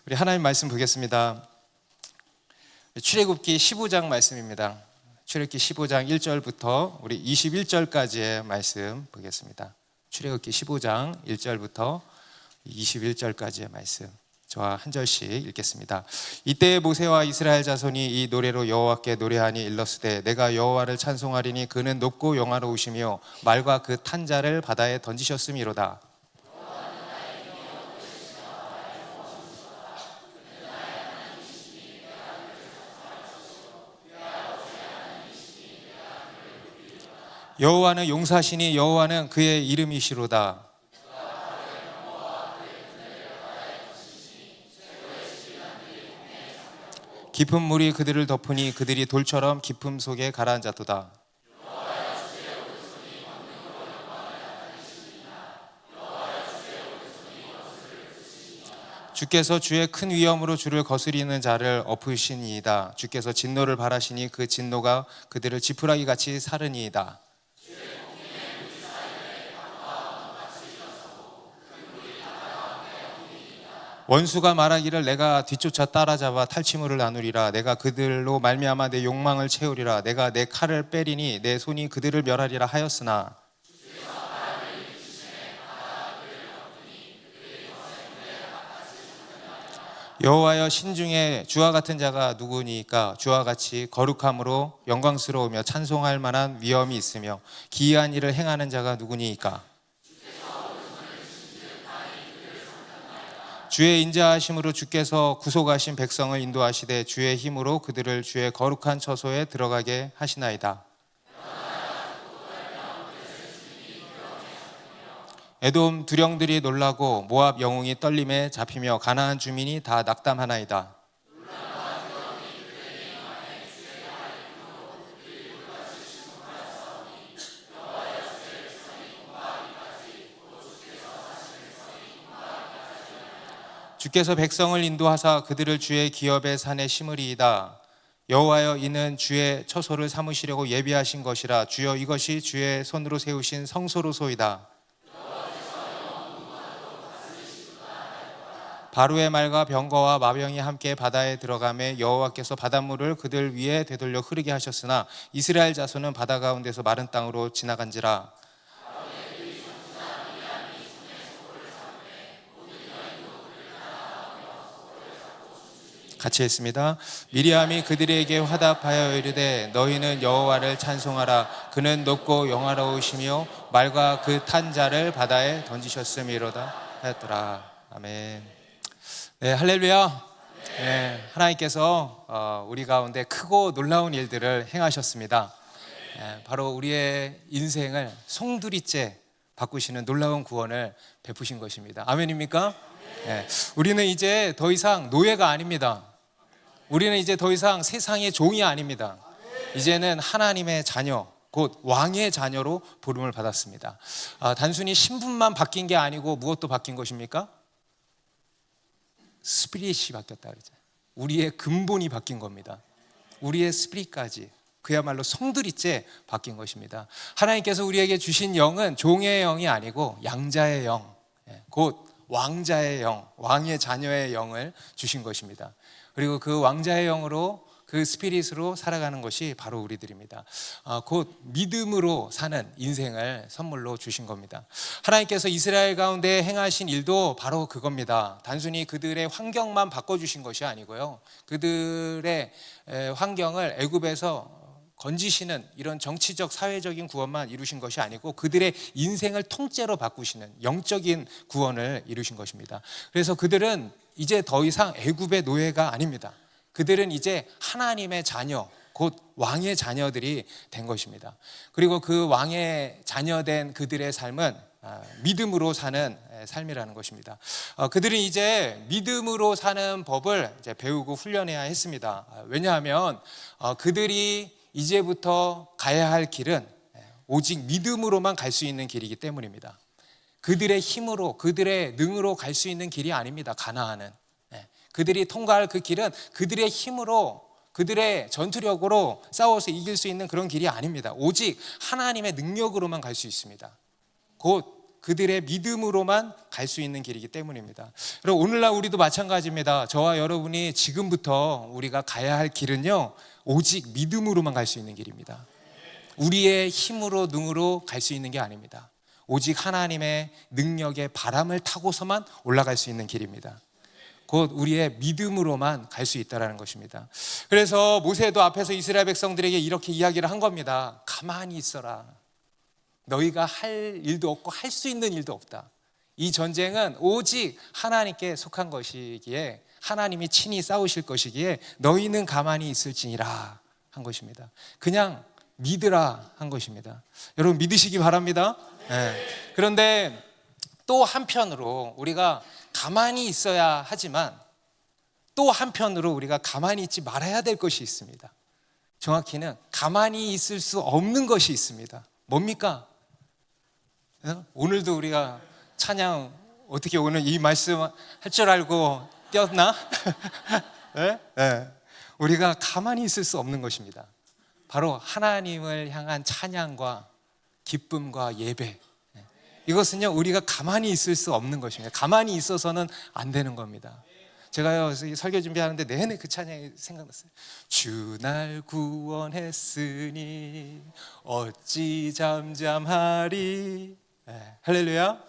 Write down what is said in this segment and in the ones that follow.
우리 하나님 말씀 보겠습니다. 출애굽기 15장 말씀입니다. 출애굽기 15장 1절부터 우리 21절까지의 말씀 보겠습니다. 출애굽기 15장 1절부터 21절까지의 말씀, 저와 한 절씩 읽겠습니다. 이때 모세와 이스라엘 자손이 이 노래로 여호와께 노래하니 일러스되 내가 여호와를 찬송하리니 그는 높고 영화로우시며 말과 그 탄 자를 바다에 던지셨음이로다. 여호와는 용사시니 여호와는 그의 이름이시로다. 깊은 물이 그들을 덮으니 그들이 돌처럼 깊음 속에 가라앉았도다. 주께서 주의 큰 위엄으로 주를 거스리는 자를 엎으시니이다. 주께서 진노를 발하시니 그 진노가 그들을 지푸라기 같이 사르니이다. 원수가 말하기를 내가 뒤쫓아 따라잡아 탈취물을 나누리라. 내가 그들로 말미암아 내 욕망을 채우리라. 내가 내 칼을 빼리니 내 손이 그들을 멸하리라 하였으나 여호와여 신중에 주와 같은 자가 누구니까? 주와 같이 거룩함으로 영광스러우며 찬송할 만한 위엄이 있으며 기이한 일을 행하는 자가 누구니까? 주의 인자하심으로 주께서 구속하신 백성을 인도하시되 주의 힘으로 그들을 주의 거룩한 처소에 들어가게 하시나이다. 에돔 두령들이 놀라고 모압 영웅이 떨림에 잡히며 가나안 주민이 다 낙담하나이다. 주께서 백성을 인도하사 그들을 주의 기업의 산에 심으리이다. 여호와여 이는 주의 처소를 삼으시려고 예비하신 것이라. 주여 이것이 주의 손으로 세우신 성소로소이다. 바로의 말과 병거와 마병이 함께 바다에 들어가매 여호와께서 바닷물을 그들 위에 되돌려 흐르게 하셨으나 이스라엘 자손은 바다 가운데서 마른 땅으로 지나간지라. 같이 했습니다. 미리암이 그들에게 화답하여 이르되 너희는 여호와를 찬송하라. 그는 높고 영화로우시며 말과 그 탄 자를 바다에 던지셨음이로다 하였더라. 아멘. 네, 할렐루야. 네, 하나님께서 우리 가운데 크고 놀라운 일들을 행하셨습니다. 바로 우리의 인생을 송두리째 바꾸시는 놀라운 구원을 베푸신 것입니다. 아멘입니까? 네, 우리는 이제 더 이상 노예가 아닙니다. 우리는 이제 더 이상 세상의 종이 아닙니다. 이제는 하나님의 자녀, 곧 왕의 자녀로 부름을 받았습니다. 단순히 신분만 바뀐 게 아니고 무엇도 바뀐 것입니까? 스피릿이 바뀌었다 그러죠. 우리의 근본이 바뀐 겁니다. 우리의 스피릿까지 그야말로 송두리째 바뀐 것입니다. 하나님께서 우리에게 주신 영은 종의 영이 아니고 양자의 영, 곧 왕자의 영, 왕의 자녀의 영을 주신 것입니다. 그리고 그 왕자의 영으로 그 스피릿으로 살아가는 것이 바로 우리들입니다. 곧 믿음으로 사는 인생을 선물로 주신 겁니다. 하나님께서 이스라엘 가운데 행하신 일도 바로 그겁니다. 단순히 그들의 환경만 바꿔주신 것이 아니고요, 그들의 환경을 애굽에서 건지시는 이런 정치적 사회적인 구원만 이루신 것이 아니고 그들의 인생을 통째로 바꾸시는 영적인 구원을 이루신 것입니다. 그래서 그들은 이제 더 이상 애굽의 노예가 아닙니다. 그들은 이제 하나님의 자녀, 곧 왕의 자녀들이 된 것입니다. 그리고 그 왕의 자녀된 그들의 삶은 믿음으로 사는 삶이라는 것입니다. 그들은 이제 믿음으로 사는 법을 이제 배우고 훈련해야 했습니다. 왜냐하면 그들이 이제부터 가야 할 길은 오직 믿음으로만 갈 수 있는 길이기 때문입니다. 그들의 힘으로, 그들의 능으로 갈 수 있는 길이 아닙니다. 가나안은. 그들이 통과할 그 길은 그들의 힘으로, 그들의 전투력으로 싸워서 이길 수 있는 그런 길이 아닙니다. 오직 하나님의 능력으로만 갈 수 있습니다. 곧 그들의 믿음으로만 갈 수 있는 길이기 때문입니다. 그리고 오늘날 우리도 마찬가지입니다. 저와 여러분이 지금부터 우리가 가야 할 길은요, 오직 믿음으로만 갈 수 있는 길입니다. 우리의 힘으로 능으로 갈 수 있는 게 아닙니다. 오직 하나님의 능력의 바람을 타고서만 올라갈 수 있는 길입니다. 곧 우리의 믿음으로만 갈 수 있다는 것입니다. 그래서 모세도 앞에서 이스라엘 백성들에게 이렇게 이야기를 한 겁니다. 가만히 있어라. 너희가 할 일도 없고 할 수 있는 일도 없다. 이 전쟁은 오직 하나님께 속한 것이기에, 하나님이 친히 싸우실 것이기에 너희는 가만히 있을지니라 한 것입니다. 그냥 믿으라 한 것입니다. 여러분 믿으시기 바랍니다. 네. 그런데 또 한편으로 우리가 가만히 있어야 하지만 또 한편으로 우리가 가만히 있지 말아야 될 것이 있습니다. 정확히는 가만히 있을 수 없는 것이 있습니다. 뭡니까? 오늘도 우리가 찬양 어떻게 오늘 이 말씀 할 줄 알고 뛰었나? 네? 네. 우리가 가만히 있을 수 없는 것입니다. 바로 하나님을 향한 찬양과 기쁨과 예배. 이것은요, 우리가 가만히 있을 수 없는 것입니다. 가만히 있어서는 안 되는 겁니다. 제가요, 설교 준비하는데 내내 그 찬양이 생각났어요. 주 날 구원했으니 어찌 잠잠하리. 네, 할렐루야. 네.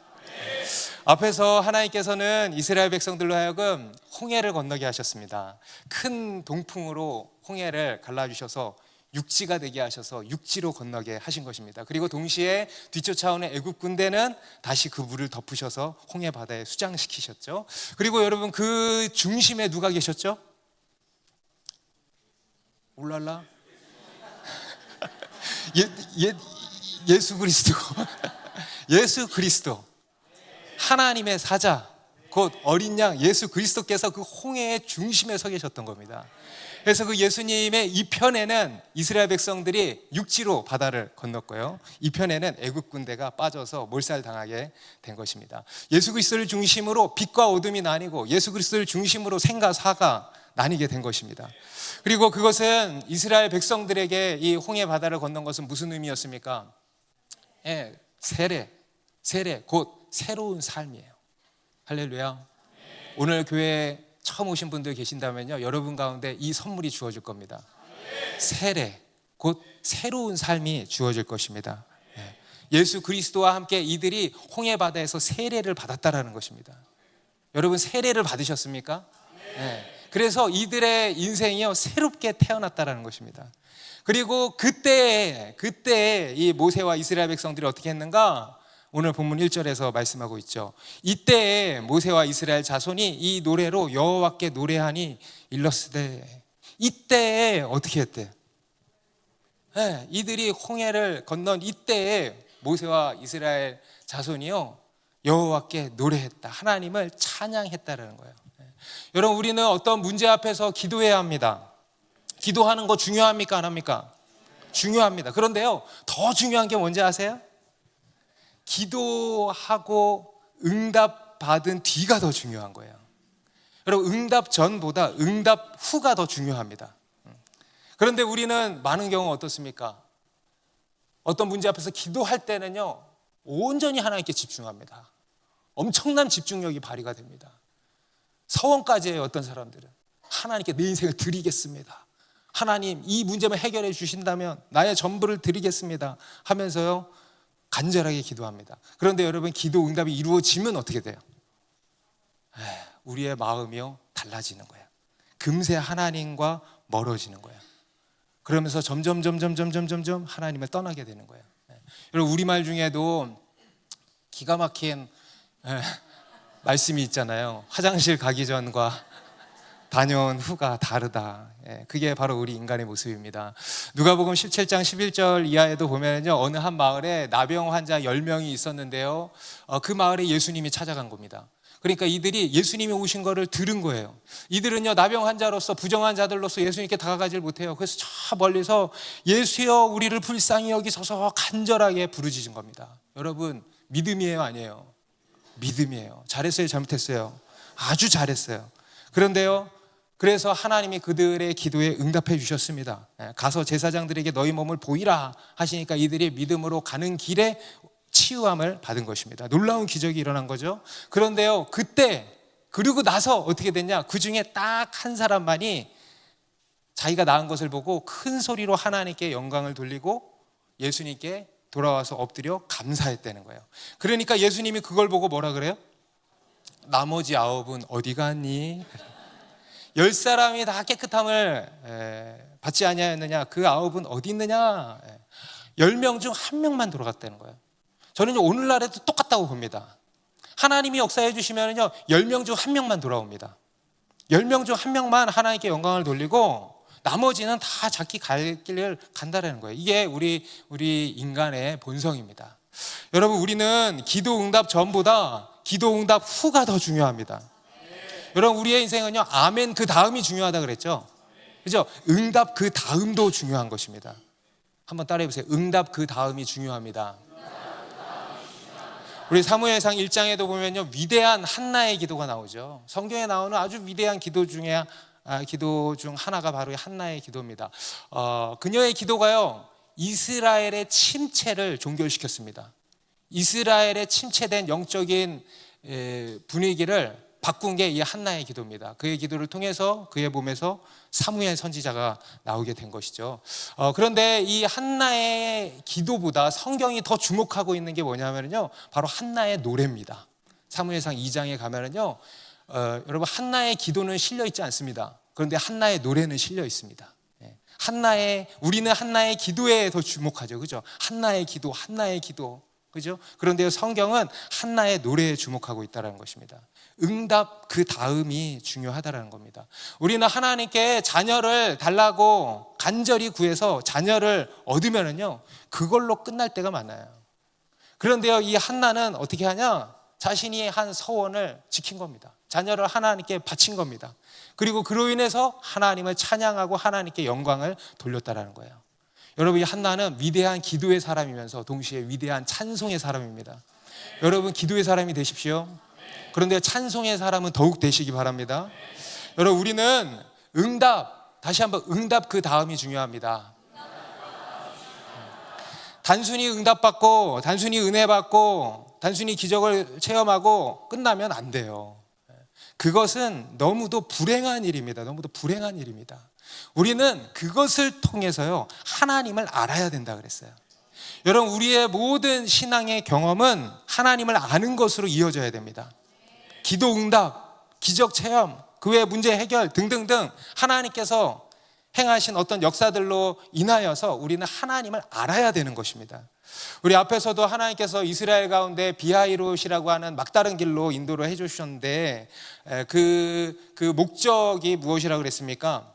앞에서 하나님께서는 이스라엘 백성들로 하여금 홍해를 건너게 하셨습니다. 큰 동풍으로 홍해를 갈라주셔서 육지가 되게 하셔서 육지로 건너게 하신 것입니다. 그리고 동시에 뒤쫓아오는 애굽 군대는 다시 그 물을 덮으셔서 홍해 바다에 수장시키셨죠. 그리고 여러분 그 중심에 누가 계셨죠? 울랄라? 예수 그리스도. 예수 그리스도, 하나님의 사자, 곧 어린 양 예수 그리스도께서 그 홍해의 중심에 서 계셨던 겁니다. 그래서 그 예수님의 이편에는 이스라엘 백성들이 육지로 바다를 건넜고요, 이편에는 애굽 군대가 빠져서 몰살당하게 된 것입니다. 예수 그리스도를 중심으로 빛과 어둠이 나뉘고 예수 그리스도를 중심으로 생과 사가 나뉘게 된 것입니다. 그리고 그것은 이스라엘 백성들에게 이 홍해 바다를 건넌 것은 무슨 의미였습니까? 세례 곧 새로운 삶이에요. 할렐루야. 오늘 교회에 처음 오신 분들 계신다면요, 여러분 가운데 이 선물이 주어질 겁니다. 세례 곧 새로운 삶이 주어질 것입니다. 예수 그리스도와 함께 이들이 홍해 바다에서 세례를 받았다라는 것입니다. 여러분 세례를 받으셨습니까? 그래서 이들의 인생이요 새롭게 태어났다라는 것입니다. 그리고 그때 이 모세와 이스라엘 백성들이 어떻게 했는가? 오늘 본문 1절에서 말씀하고 있죠. 이때에 모세와 이스라엘 자손이 이 노래로 여호와께 노래하니 일렀으되, 이때에 어떻게 했대? 이들이 홍해를 건넌 이때에 모세와 이스라엘 자손이요 여호와께 노래했다, 하나님을 찬양했다라는 거예요. 여러분 우리는 어떤 문제 앞에서 기도해야 합니다. 기도하는 거 중요합니까? 안 합니까? 중요합니다. 그런데요, 더 중요한 게 뭔지 아세요? 기도하고 응답 받은 뒤가 더 중요한 거예요. 여러분 응답 전보다 응답 후가 더 중요합니다. 그런데 우리는 많은 경우 어떻습니까? 어떤 문제 앞에서 기도할 때는요 온전히 하나님께 집중합니다. 엄청난 집중력이 발휘가 됩니다. 서원까지 해요. 어떤 사람들은 하나님께 내 인생을 드리겠습니다. 하나님 이 문제만 해결해 주신다면 나의 전부를 드리겠습니다 하면서요 간절하게 기도합니다. 그런데 여러분 기도 응답이 이루어지면 어떻게 돼요? 우리의 마음이요 달라지는 거예요. 금세 하나님과 멀어지는 거예요. 그러면서 점점 하나님을 떠나게 되는 거예요. 여러분 우리말 중에도 기가 막힌 말씀이 있잖아요. 화장실 가기 전과 다녀온 후가 다르다. 그게 바로 우리 인간의 모습입니다. 누가복음 17장 11절 이하에도 보면요, 어느 한 마을에 나병 환자 10명이 있었는데요, 그 마을에 예수님이 찾아간 겁니다. 그러니까 이들이 예수님이 오신 거를 들은 거예요. 이들은요 나병 환자로서 부정한 자들로서 예수님께 다가가질 못해요. 그래서 저 멀리서 예수여 우리를 불쌍히 여기소서 간절하게 부르짖은 겁니다. 여러분 믿음이에요 아니에요? 믿음이에요. 잘했어요 잘못했어요? 아주 잘했어요. 그런데요, 그래서 하나님이 그들의 기도에 응답해 주셨습니다. 가서 제사장들에게 너희 몸을 보이라 하시니까 이들이 믿음으로 가는 길에 치유함을 받은 것입니다. 놀라운 기적이 일어난 거죠. 그런데요, 그때 그리고 나서 어떻게 됐냐? 그 중에 딱 한 사람만이 자기가 낳은 것을 보고 큰 소리로 하나님께 영광을 돌리고 예수님께 돌아와서 엎드려 감사했다는 거예요. 그러니까 예수님이 그걸 보고 뭐라 그래요? 나머지 9은 어디 갔니? 10사람이 다 깨끗함을 받지 아니하였느냐? 그 9은 어디 있느냐? 10명 중 1명만 돌아갔다는 거예요. 저는 오늘날에도 똑같다고 봅니다. 하나님이 역사해 주시면요, 10명 중 1명만 돌아옵니다. 10명 중 1명만 하나님께 영광을 돌리고 나머지는 다 자기 갈 길을 간다라는 거예요. 이게 우리 인간의 본성입니다. 여러분, 우리는 기도 응답 전보다 기도 응답 후가 더 중요합니다. 여러분, 우리의 인생은요, 아멘 그 다음이 중요하다 그랬죠. 그죠? 응답 그 다음도 중요한 것입니다. 한번 따라해 보세요. 응답 그 다음이 중요합니다. 우리 사무엘상 1장에도 보면요, 위대한 한나의 기도가 나오죠. 성경에 나오는 아주 위대한 기도 중 하나가 바로 한나의 기도입니다. 그녀의 기도가요, 이스라엘의 침체를 종결시켰습니다. 이스라엘의 침체된 영적인 분위기를 바꾼 게 이 한나의 기도입니다. 그의 기도를 통해서 그의 몸에서 사무엘 선지자가 나오게 된 것이죠. 그런데 이 한나의 기도보다 성경이 더 주목하고 있는 게 뭐냐면요, 바로 한나의 노래입니다. 사무엘상 2장에 가면은요, 여러분, 한나의 기도는 실려 있지 않습니다. 그런데 한나의 노래는 실려 있습니다. 우리는 한나의 기도에 더 주목하죠, 그죠? 한나의 기도, 그죠? 그런데 성경은 한나의 노래에 주목하고 있다는 것입니다. 응답 그 다음이 중요하다는 겁니다. 우리는 하나님께 자녀를 달라고 간절히 구해서 자녀를 얻으면은요, 그걸로 끝날 때가 많아요. 그런데요, 이 한나는 어떻게 하냐? 자신이 한 서원을 지킨 겁니다. 자녀를 하나님께 바친 겁니다. 그리고 그로 인해서 하나님을 찬양하고 하나님께 영광을 돌렸다는 거예요. 여러분, 이 한나는 위대한 기도의 사람이면서 동시에 위대한 찬송의 사람입니다. 여러분, 기도의 사람이 되십시오. 그런데 찬송의 사람은 더욱 되시기 바랍니다. 여러분, 우리는 다시 한번 응답 그 다음이 중요합니다. 단순히 응답받고, 단순히 은혜받고, 단순히 기적을 체험하고 끝나면 안 돼요. 그것은 너무도 불행한 일입니다. 우리는 그것을 통해서요, 하나님을 알아야 된다 그랬어요. 여러분, 우리의 모든 신앙의 경험은 하나님을 아는 것으로 이어져야 됩니다. 기도 응답, 기적 체험, 그 외 문제 해결 등등등 하나님께서 행하신 어떤 역사들로 인하여서 우리는 하나님을 알아야 되는 것입니다. 우리 앞에서도 하나님께서 이스라엘 가운데 비하이롯이라고 하는 막다른 길로 인도를 해주셨는데 그 목적이 무엇이라고 그랬습니까?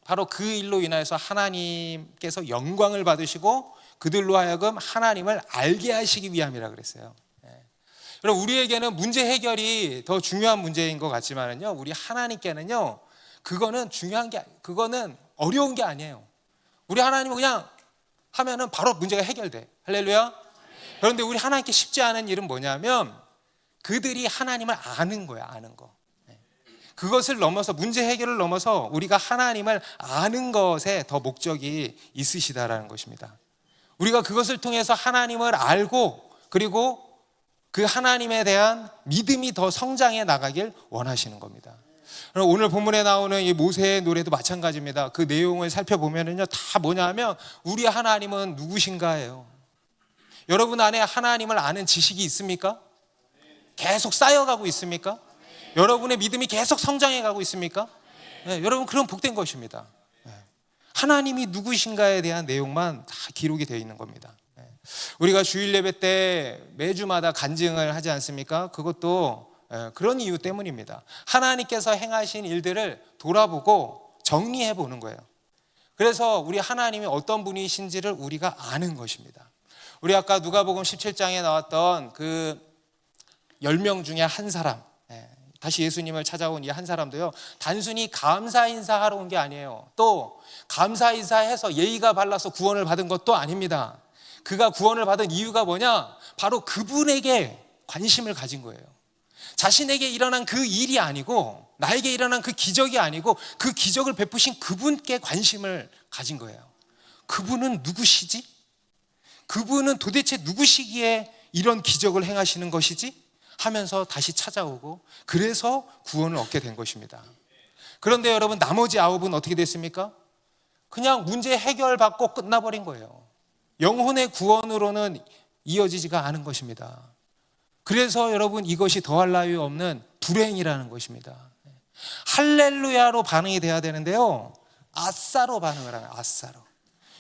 바로 그 일로 인하여서 하나님께서 영광을 받으시고 그들로 하여금 하나님을 알게 하시기 위함이라고 그랬어요. 여러분, 우리에게는 문제 해결이 더 중요한 문제인 것 같지만은요, 우리 하나님께는요, 그거는 어려운 게 아니에요. 우리 하나님은 그냥 하면은 바로 문제가 해결돼. 할렐루야. 그런데 우리 하나님께 쉽지 않은 일은 뭐냐면 그들이 하나님을 아는 거야, 아는 거. 그것을 넘어서, 문제 해결을 넘어서 우리가 하나님을 아는 것에 더 목적이 있으시다라는 것입니다. 우리가 그것을 통해서 하나님을 알고, 그리고 그 하나님에 대한 믿음이 더 성장해 나가길 원하시는 겁니다. 오늘 본문에 나오는 이 모세의 노래도 마찬가지입니다. 그 내용을 살펴보면요, 다 뭐냐면 우리 하나님은 누구신가예요. 여러분 안에 하나님을 아는 지식이 있습니까? 계속 쌓여가고 있습니까? 여러분의 믿음이 계속 성장해 가고 있습니까? 네, 여러분, 그럼 복된 것입니다. 네. 하나님이 누구신가에 대한 내용만 다 기록이 되어 있는 겁니다. 네. 우리가 주일 예배 때 매주마다 간증을 하지 않습니까? 그것도 그런 이유 때문입니다. 하나님께서 행하신 일들을 돌아보고 정리해 보는 거예요. 그래서 우리 하나님이 어떤 분이신지를 우리가 아는 것입니다. 우리 아까 누가복음 17장에 나왔던 그 10명 중에 한 사람, 다시 예수님을 찾아온 이 한 사람도요, 단순히 감사 인사하러 온 게 아니에요. 또 감사 인사해서 예의가 발라서 구원을 받은 것도 아닙니다. 그가 구원을 받은 이유가 뭐냐? 바로 그분에게 관심을 가진 거예요. 자신에게 일어난 그 일이 아니고, 나에게 일어난 그 기적이 아니고, 그 기적을 베푸신 그분께 관심을 가진 거예요. 그분은 누구시지? 그분은 도대체 누구시기에 이런 기적을 행하시는 것이지? 하면서 다시 찾아오고 그래서 구원을 얻게 된 것입니다. 그런데 여러분 나머지 9은 어떻게 됐습니까? 그냥 문제 해결받고 끝나버린 거예요. 영혼의 구원으로는 이어지지가 않은 것입니다. 그래서 여러분 이것이 더할 나위 없는 불행이라는 것입니다. 할렐루야로 반응이 돼야 되는데요, 아싸로 반응을 하는, 아싸로.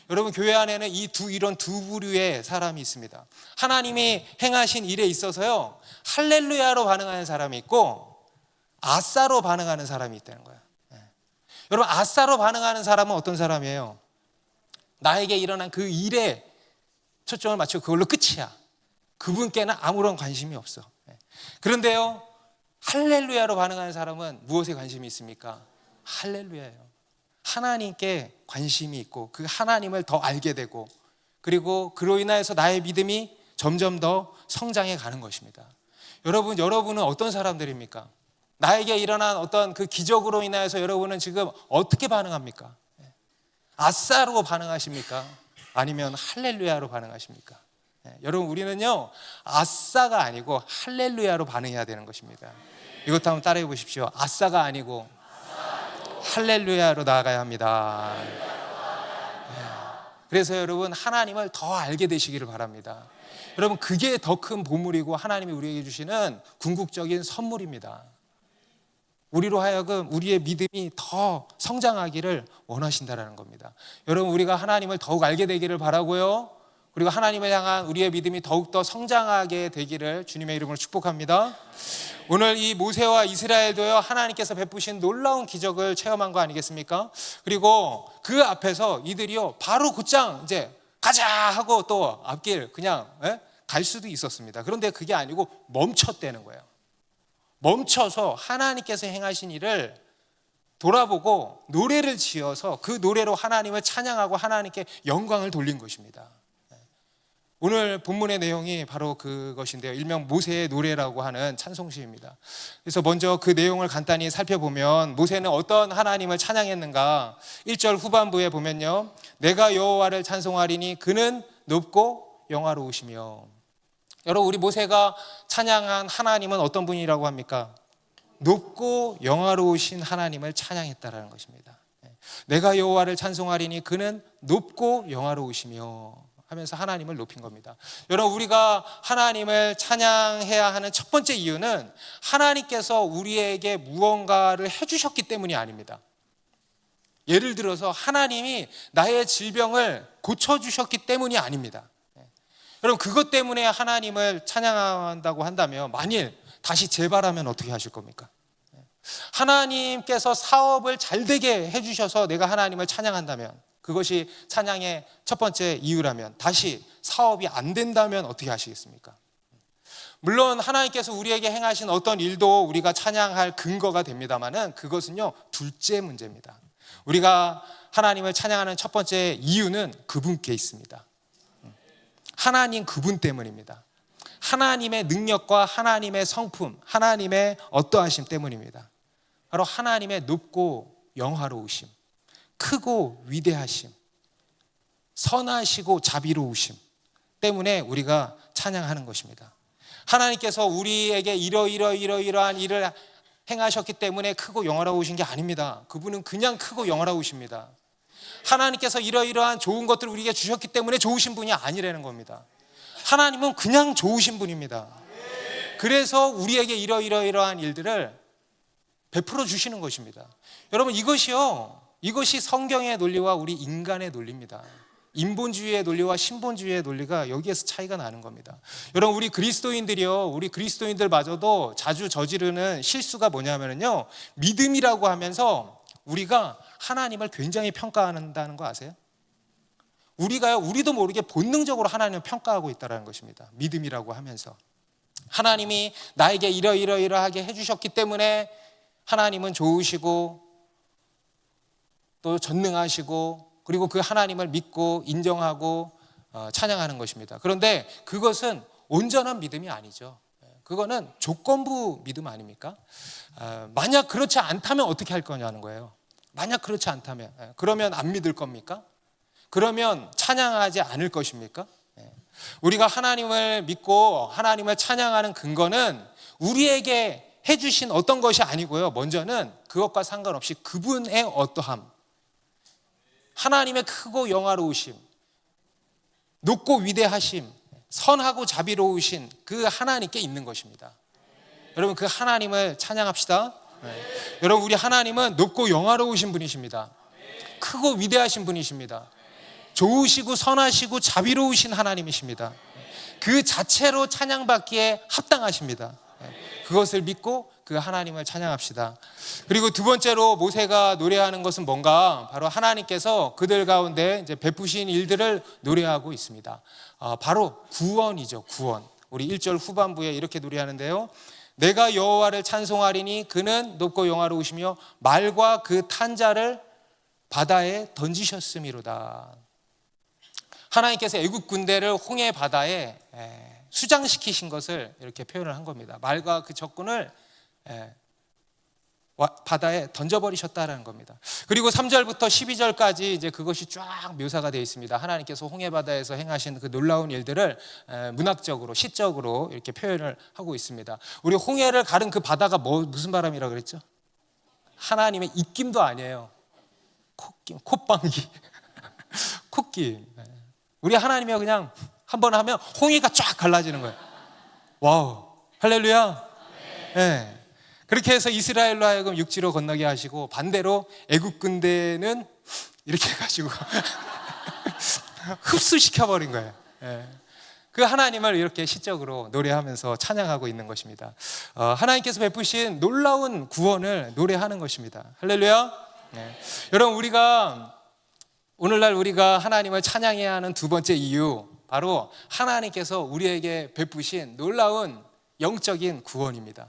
여러분 교회 안에는 이런 두 부류의 사람이 있습니다. 하나님이 행하신 일에 있어서요 할렐루야로 반응하는 사람이 있고 아싸로 반응하는 사람이 있다는 거예요. 여러분 아싸로 반응하는 사람은 어떤 사람이에요? 나에게 일어난 그 일에 초점을 맞추고 그걸로 끝이야. 그분께는 아무런 관심이 없어. 그런데요 할렐루야로 반응하는 사람은 무엇에 관심이 있습니까? 할렐루야예요. 하나님께 관심이 있고 그 하나님을 더 알게 되고 그리고 그로 인하여서 나의 믿음이 점점 더 성장해 가는 것입니다. 여러분은 어떤 사람들입니까? 나에게 일어난 어떤 그 기적으로 인하여서 여러분은 지금 어떻게 반응합니까? 아싸로 반응하십니까? 아니면 할렐루야로 반응하십니까? 여러분 우리는요 아싸가 아니고 할렐루야로 반응해야 되는 것입니다. 이것도 한번 따라해 보십시오. 아싸가 아니고 할렐루야로 나아가야 합니다. 그래서 여러분 하나님을 더 알게 되시기를 바랍니다. 여러분 그게 더 큰 보물이고 하나님이 우리에게 주시는 궁극적인 선물입니다. 우리로 하여금 우리의 믿음이 더 성장하기를 원하신다는 겁니다. 여러분 우리가 하나님을 더욱 알게 되기를 바라고요, 그리고 하나님을 향한 우리의 믿음이 더욱더 성장하게 되기를 주님의 이름으로 축복합니다. 오늘 이 모세와 이스라엘도요 하나님께서 베푸신 놀라운 기적을 체험한 거 아니겠습니까? 그리고 그 앞에서 이들이요 바로 곧장 이제 가자 하고 또 앞길 그냥 갈 수도 있었습니다. 그런데 그게 아니고 멈췄다는 거예요. 멈춰서 하나님께서 행하신 일을 돌아보고 노래를 지어서 그 노래로 하나님을 찬양하고 하나님께 영광을 돌린 것입니다. 오늘 본문의 내용이 바로 그것인데요, 일명 모세의 노래라고 하는 찬송시입니다. 그래서 먼저 그 내용을 간단히 살펴보면 모세는 어떤 하나님을 찬양했는가? 1절 후반부에 보면요, 내가 여호와를 찬송하리니 그는 높고 영화로우시며. 여러분 우리 모세가 찬양한 하나님은 어떤 분이라고 합니까? 높고 영화로우신 하나님을 찬양했다라는 것입니다. 내가 여호와를 찬송하리니 그는 높고 영화로우시며 하면서 하나님을 높인 겁니다. 여러분 우리가 하나님을 찬양해야 하는 첫 번째 이유는 하나님께서 우리에게 무언가를 해주셨기 때문이 아닙니다. 예를 들어서 하나님이 나의 질병을 고쳐주셨기 때문이 아닙니다. 여러분 그것 때문에 하나님을 찬양한다고 한다면 만일 다시 재발하면 어떻게 하실 겁니까? 하나님께서 사업을 잘 되게 해주셔서 내가 하나님을 찬양한다면, 그것이 찬양의 첫 번째 이유라면, 다시 사업이 안 된다면 어떻게 하시겠습니까? 물론 하나님께서 우리에게 행하신 어떤 일도 우리가 찬양할 근거가 됩니다만은 그것은요 둘째 문제입니다. 우리가 하나님을 찬양하는 첫 번째 이유는 그분께 있습니다. 하나님 그분 때문입니다. 하나님의 능력과 하나님의 성품, 하나님의 어떠하심 때문입니다. 바로 하나님의 높고 영화로우심, 크고 위대하심, 선하시고 자비로우심 때문에 우리가 찬양하는 것입니다. 하나님께서 우리에게 이러이러한 일을 행하셨기 때문에 크고 영화로우신 게 아닙니다. 그분은 그냥 크고 영화로우십니다. 하나님께서 이러이러한 좋은 것들을 우리에게 주셨기 때문에 좋으신 분이 아니라는 겁니다. 하나님은 그냥 좋으신 분입니다. 그래서 우리에게 이러이러한 일들을 베풀어 주시는 것입니다. 여러분 이것이 성경의 논리와 우리 인간의 논리입니다. 인본주의의 논리와 신본주의의 논리가 여기에서 차이가 나는 겁니다. 여러분 우리 그리스도인들마저도 자주 저지르는 실수가 뭐냐면요, 믿음이라고 하면서 우리가 하나님을 굉장히 평가한다는 거 아세요? 우리도 모르게 본능적으로 하나님을 평가하고 있다는 것입니다. 믿음이라고 하면서 하나님이 나에게 이러이러하게 해주셨기 때문에 하나님은 좋으시고 또 전능하시고 그리고 그 하나님을 믿고 인정하고 찬양하는 것입니다. 그런데 그것은 온전한 믿음이 아니죠. 그거는 조건부 믿음 아닙니까? 만약 그렇지 않다면 어떻게 할 거냐는 거예요. 만약 그렇지 않다면, 그러면 안 믿을 겁니까? 그러면 찬양하지 않을 것입니까? 우리가 하나님을 믿고 하나님을 찬양하는 근거는 우리에게 해주신 어떤 것이 아니고요. 먼저는 그것과 상관없이 그분의 어떠함, 하나님의 크고 영화로우심, 높고 위대하심, 선하고 자비로우신 그 하나님께 있는 것입니다. 여러분, 그 하나님을 찬양합시다. 여러분, 우리 하나님은 높고 영화로우신 분이십니다. 크고 위대하신 분이십니다. 좋으시고 선하시고 자비로우신 하나님이십니다. 그 자체로 찬양받기에 합당하십니다. 그것을 믿고 그 하나님을 찬양합시다. 그리고 두 번째로 모세가 노래하는 것은 뭔가, 바로 하나님께서 그들 가운데 이제 베푸신 일들을 노래하고 있습니다. 바로 구원이죠. 구원. 우리 1절 후반부에 이렇게 노래하는데요. 내가 여호와를 찬송하리니 그는 높고 영화로우시며 말과 그 탄자를 바다에 던지셨음이로다. 하나님께서 애굽 군대를 홍해 바다에 수장시키신 것을 이렇게 표현을 한 겁니다. 말과 그 적군을 바다에 던져버리셨다라는 겁니다. 그리고 3절부터 12절까지 이제 그것이 쫙 묘사가 되어 있습니다. 하나님께서 홍해 바다에서 행하신 그 놀라운 일들을 문학적으로, 시적으로 이렇게 표현을 하고 있습니다. 우리 홍해를 가른 그 바다가 무슨 바람이라고 그랬죠? 하나님의 입김도 아니에요. 콧김, 콧방귀, 콧김. 우리 하나님이 그냥 한번 하면 홍해가 쫙 갈라지는 거예요. 와우, 할렐루야. 네. 그렇게 해서 이스라엘로 하여금 육지로 건너게 하시고, 반대로 애굽 군대는 이렇게 해가지고 흡수시켜버린 거예요. 네. 그 하나님을 이렇게 시적으로 노래하면서 찬양하고 있는 것입니다. 하나님께서 베푸신 놀라운 구원을 노래하는 것입니다. 할렐루야. 네. 여러분, 오늘날 우리가 하나님을 찬양해야 하는 두 번째 이유, 바로 하나님께서 우리에게 베푸신 놀라운 영적인 구원입니다.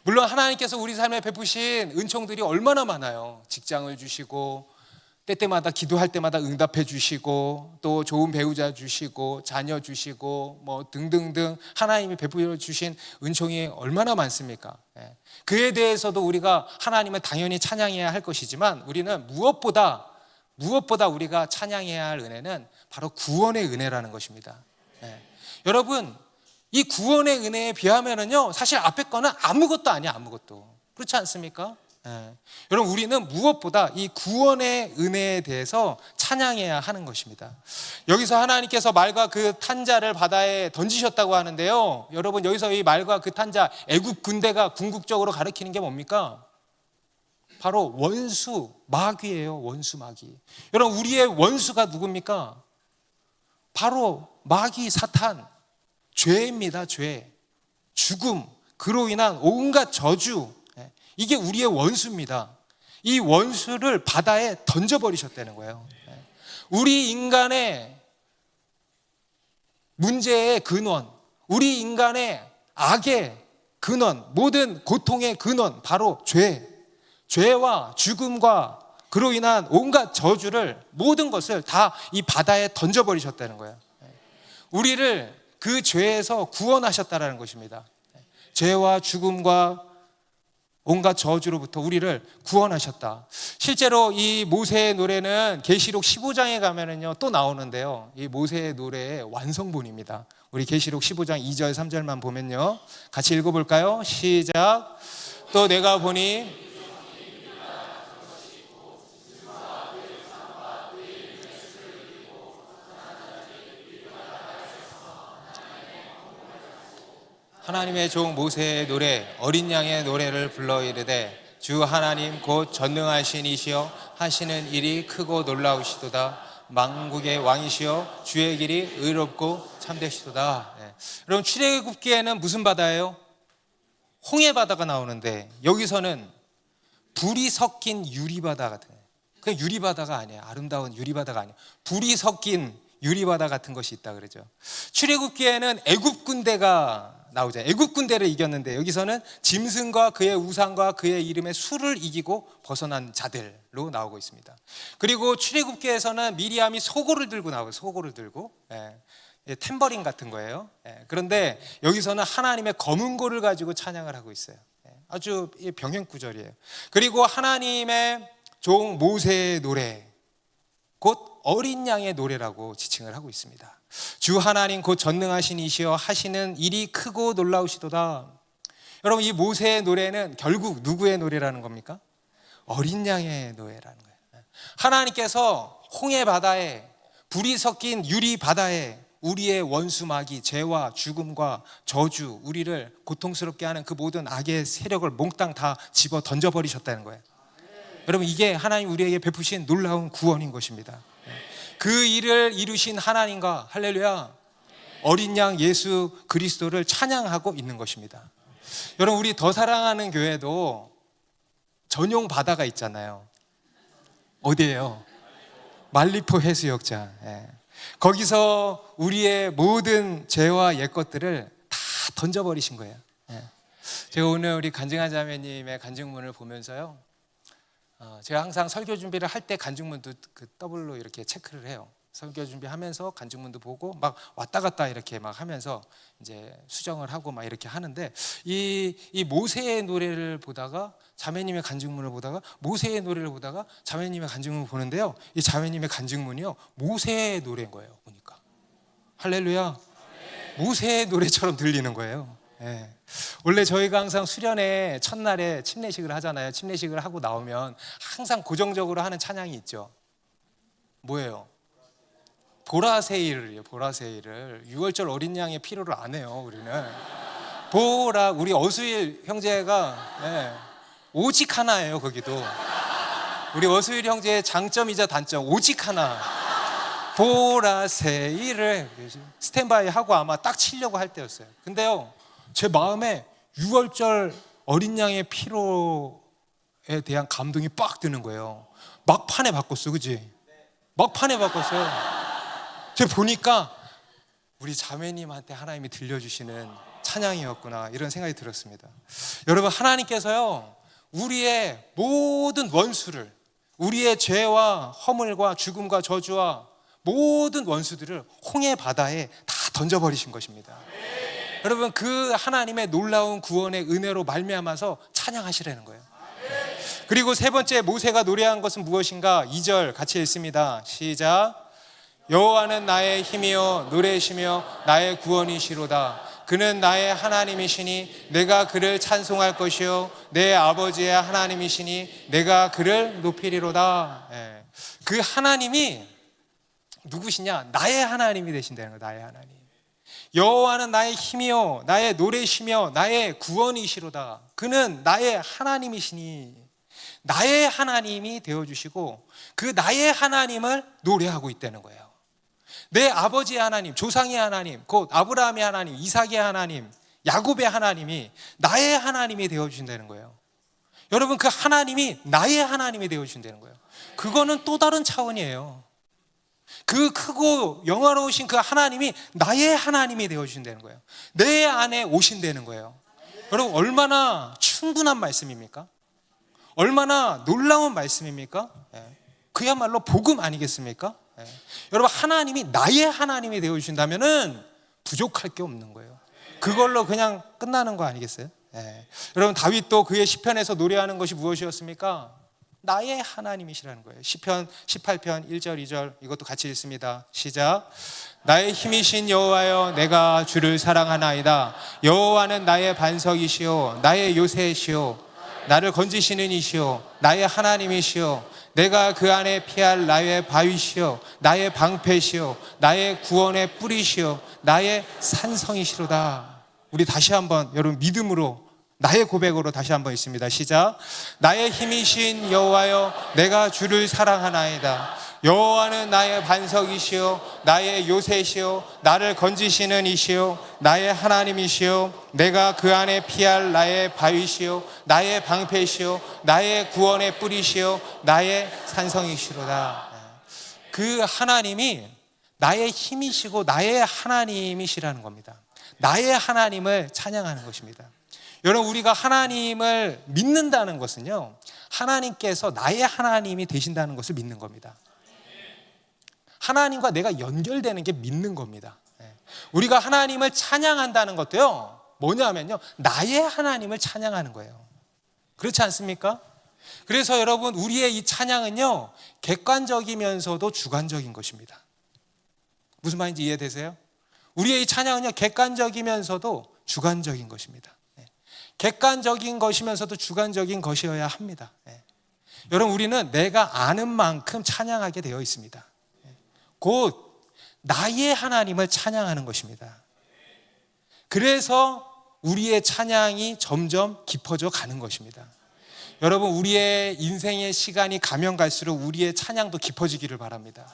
물론 하나님께서 우리 삶에 베푸신 은총들이 얼마나 많아요. 직장을 주시고, 때때마다 기도할 때마다 응답해 주시고, 또 좋은 배우자 주시고, 자녀 주시고, 뭐 등등등 하나님이 베풀어 주신 은총이 얼마나 많습니까? 그에 대해서도 우리가 하나님을 당연히 찬양해야 할 것이지만, 우리는 무엇보다 우리가 찬양해야 할 은혜는 바로 구원의 은혜라는 것입니다. 여러분, 이 구원의 은혜에 비하면은요, 사실 앞에 거는 아무것도 아니야, 아무것도. 그렇지 않습니까? 여러분, 우리는 무엇보다 이 구원의 은혜에 대해서 찬양해야 하는 것입니다. 여기서 하나님께서 말과 그 탄자를 바다에 던지셨다고 하는데요, 여러분, 여기서 이 말과 그 탄자, 애굽 군대가 궁극적으로 가리키는 게 뭡니까? 바로 원수, 마귀예요. 원수, 마귀. 여러분, 우리의 원수가 누굽니까? 바로 마귀, 사탄, 죄입니다. 죄, 죽음, 그로 인한 온갖 저주, 이게 우리의 원수입니다. 이 원수를 바다에 던져버리셨다는 거예요. 우리 인간의 문제의 근원, 우리 인간의 악의 근원, 모든 고통의 근원, 바로 죄와 죽음과 그로 인한 온갖 저주를, 모든 것을 다 이 바다에 던져버리셨다는 거예요. 우리를 그 죄에서 구원하셨다는 것입니다. 죄와 죽음과 온갖 저주로부터 우리를 구원하셨다. 실제로 이 모세의 노래는 계시록 15장에 가면은요 또 나오는데요, 이 모세의 노래의 완성본입니다. 우리 계시록 15장 2절 3절만 보면요, 같이 읽어볼까요? 시작. 또 내가 보니 하나님의 종 모세의 노래, 어린 양의 노래를 불러 이르되, 주 하나님 곧 전능하신 이시여 하시는 일이 크고 놀라우시도다. 만국의 왕이시여 주의 길이 의롭고 참되시도다. 여러분, 출애굽기에는 무슨 바다예요? 홍해 바다가 나오는데, 여기서는 불이 섞인 유리바다 같은, 그 유리바다가 아니에요. 아름다운 유리바다가 아니에요. 불이 섞인 유리바다 같은 것이 있다 그러죠. 출애굽기에는 애굽 군대가 나오죠. 애굽 군대를 이겼는데, 여기서는 짐승과 그의 우상과 그의 이름의 수를 이기고 벗어난 자들로 나오고 있습니다. 그리고 출애굽기에서는 미리암이 소고를 들고 나와요. 소고를 들고, 탬버린 같은 거예요. 그런데 여기서는 하나님의 검은 고를 가지고 찬양을 하고 있어요. 아주 병행 구절이에요. 그리고 하나님의 종 모세의 노래, 곧 어린 양의 노래라고 지칭을 하고 있습니다. 주 하나님 곧 전능하신 이시여 하시는 일이 크고 놀라우시도다. 여러분, 이 모세의 노래는 결국 누구의 노래라는 겁니까? 어린 양의 노래라는 거예요. 하나님께서 홍해 바다에, 불이 섞인 유리 바다에 우리의 원수 마귀, 죄와 죽음과 저주, 우리를 고통스럽게 하는 그 모든 악의 세력을 몽땅 다 집어 던져버리셨다는 거예요. 여러분, 이게 하나님 우리에게 베푸신 놀라운 구원인 것입니다. 그 일을 이루신 하나님과, 할렐루야, 어린 양 예수 그리스도를 찬양하고 있는 것입니다. 여러분, 우리 더 사랑하는 교회도 전용 바다가 있잖아요. 어디예요? 말리포 해수욕장. 거기서 우리의 모든 죄와 옛것들을 다 던져버리신 거예요. 제가 오늘 우리 간증한 자매님의 간증문을 보면서요, 제가 항상 설교 준비를 할 때 간증문도 그 더블로 이렇게 체크를 해요. 설교 준비하면서 간증문도 보고 막 왔다 갔다 이렇게 막 하면서 이제 수정을 하고 막 이렇게 하는데, 이 모세의 노래를 보다가 자매님의 간증문을 보다가 모세의 노래를 보다가 자매님의 간증문을 보는데요, 이 자매님의 간증문이요 모세의 노래인 거예요. 보니까 할렐루야, 모세의 노래처럼 들리는 거예요. 원래 저희가 항상 수련회 첫날에 침례식을 하잖아요. 침례식을 하고 나오면 항상 고정적으로 하는 찬양이 있죠. 뭐예요? 보라새일이에요. 보라새일을 6월절 어린 양의 필요를 안 해요. 우리는 우리 어수일 형제가 오직 하나예요. 거기도 우리 어수일 형제의 장점이자 단점 오직 하나. 보라새일을 스탠바이 하고 아마 딱 치려고 할 때였어요. 근데요, 제 마음에 6월절 어린 양의 피로에 대한 감동이 빡 드는 거예요. 막판에 바꿨어, 그지? 막판에 바꿨어요. 제가 보니까 우리 자매님한테 하나님이 들려주시는 찬양이었구나, 이런 생각이 들었습니다. 여러분, 하나님께서요 우리의 모든 원수를, 우리의 죄와 허물과 죽음과 저주와 모든 원수들을 홍해 바다에 다 던져버리신 것입니다. 여러분, 그 하나님의 놀라운 구원의 은혜로 말미암아서 찬양하시라는 거예요. 그리고 세 번째 모세가 노래한 것은 무엇인가? 2절 같이 읽습니다. 시작. 여호와는 나의 힘이요 노래시며 나의 구원이시로다. 그는 나의 하나님이시니 내가 그를 찬송할 것이요 내 아버지의 하나님이시니 내가 그를 높이리로다. 그 하나님이 누구시냐? 나의 하나님이 되신다는 거예요. 나의 하나님. 여호와는 나의 힘이요 나의 노래시며 나의 구원이시로다. 그는 나의 하나님이시니 나의 하나님이 되어주시고 그 나의 하나님을 노래하고 있다는 거예요. 내 아버지의 하나님, 조상의 하나님, 곧 아브라함의 하나님, 이삭의 하나님, 야곱의 하나님이 나의 하나님이 되어주신다는 거예요. 여러분, 그 하나님이 나의 하나님이 되어주신다는 거예요. 그거는 또 다른 차원이에요. 그 크고 영화로우신 그 하나님이 나의 하나님이 되어주신다는 거예요. 내 안에 오신다는 거예요. 여러분, 얼마나 충분한 말씀입니까? 얼마나 놀라운 말씀입니까? 그야말로 복음 아니겠습니까? 여러분, 하나님이 나의 하나님이 되어주신다면 부족할 게 없는 거예요. 그걸로 그냥 끝나는 거 아니겠어요? 여러분, 다윗도 그의 시편에서 노래하는 것이 무엇이었습니까? 나의 하나님이시라는 거예요. 시편 18편 1절 2절 이것도 같이 읽습니다. 시작. 나의 힘이신 여호와여 내가 주를 사랑하나이다. 여호와는 나의 반석이시오 나의 요새시오 나를 건지시는 이시오 나의 하나님이시오 내가 그 안에 피할 나의 바위시오 나의 방패시오 나의 구원의 뿌리시오 나의 산성이시로다. 우리 다시 한번 여러분 믿음으로 나의 고백으로 다시 한번 있습니다. 시작. 나의 힘이신 여호와여 내가 주를 사랑하나이다. 여호와는 나의 반석이시오 나의 요새시오 나를 건지시는 이시오 나의 하나님이시오 내가 그 안에 피할 나의 바위시오 나의 방패시오 나의 구원의 뿌리시오 나의 산성이시로다. 그 하나님이 나의 힘이시고 나의 하나님이시라는 겁니다. 나의 하나님을 찬양하는 것입니다. 여러분, 우리가 하나님을 믿는다는 것은요 하나님께서 나의 하나님이 되신다는 것을 믿는 겁니다. 하나님과 내가 연결되는 게 믿는 겁니다. 우리가 하나님을 찬양한다는 것도요 뭐냐면요 나의 하나님을 찬양하는 거예요. 그렇지 않습니까? 그래서 여러분, 우리의 이 찬양은요 객관적이면서도 주관적인 것입니다. 무슨 말인지 이해되세요? 우리의 이 찬양은요, 객관적이면서도 주관적인 것입니다. 객관적인 것이면서도 주관적인 것이어야 합니다. 여러분, 우리는 내가 아는 만큼 찬양하게 되어 있습니다. 곧 나의 하나님을 찬양하는 것입니다. 그래서 우리의 찬양이 점점 깊어져 가는 것입니다. 여러분, 우리의 인생의 시간이 가면 갈수록 우리의 찬양도 깊어지기를 바랍니다.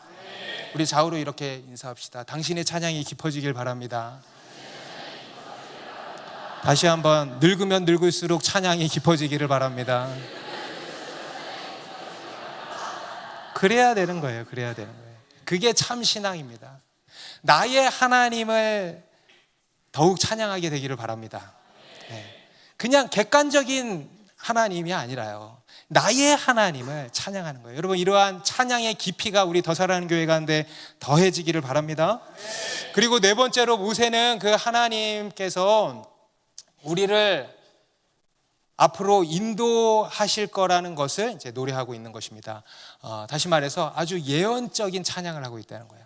우리 좌우로 이렇게 인사합시다. 당신의 찬양이 깊어지길 바랍니다. 다시 한번, 늙으면 늙을수록 찬양이 깊어지기를 바랍니다. 그래야 되는 거예요. 그래야 되는 거예요. 그게 참 신앙입니다. 나의 하나님을 더욱 찬양하게 되기를 바랍니다. 그냥 객관적인 하나님이 아니라요, 나의 하나님을 찬양하는 거예요. 여러분, 이러한 찬양의 깊이가 우리 더 사랑하는 교회 가운데 더해지기를 바랍니다. 그리고 네 번째로, 모세는 그 하나님께서 우리를 앞으로 인도하실 거라는 것을 이제 노래하고 있는 것입니다. 다시 말해서 아주 예언적인 찬양을 하고 있다는 거예요.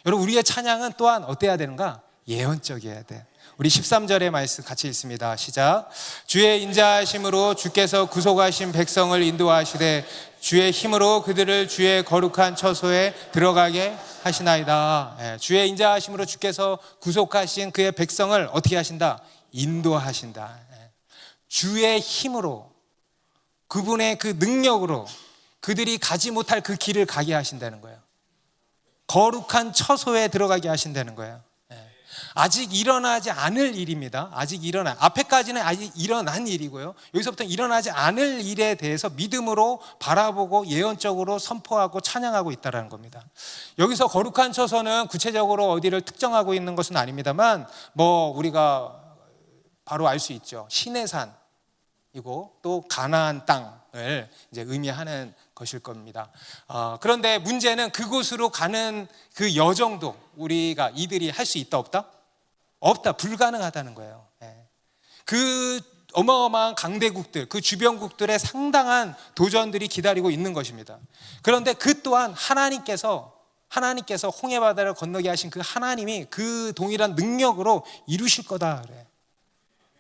여러분, 우리의 찬양은 또한 어때야 되는가? 예언적이어야 돼. 우리 13절의 말씀 같이 읽습니다. 시작. 주의 인자하심으로 주께서 구속하신 백성을 인도하시되 주의 힘으로 그들을 주의 거룩한 처소에 들어가게 하시나이다. 주의 인자하심으로 주께서 구속하신 그의 백성을 어떻게 하신다? 인도하신다. 주의 힘으로, 그분의 그 능력으로 그들이 가지 못할 그 길을 가게 하신다는 거예요. 거룩한 처소에 들어가게 하신다는 거예요. 아직 일어나지 않을 일입니다. 앞에까지는 아직 일어난 일이고요, 여기서부터 일어나지 않을 일에 대해서 믿음으로 바라보고 예언적으로 선포하고 찬양하고 있다는 겁니다. 여기서 거룩한 처소는 구체적으로 어디를 특정하고 있는 것은 아닙니다만, 우리가 바로 알 수 있죠. 시내산이고 또 가나안 땅을 이제 의미하는 것일 겁니다. 그런데 문제는 그곳으로 가는 그 여정도 우리가 이들이 할 수 있다 없다? 없다, 불가능하다는 거예요. 그 어마어마한 강대국들, 그 주변국들의 상당한 도전들이 기다리고 있는 것입니다. 그런데 그 또한 하나님께서 홍해바다를 건너게 하신 그 하나님이 그 동일한 능력으로 이루실 거다 그래.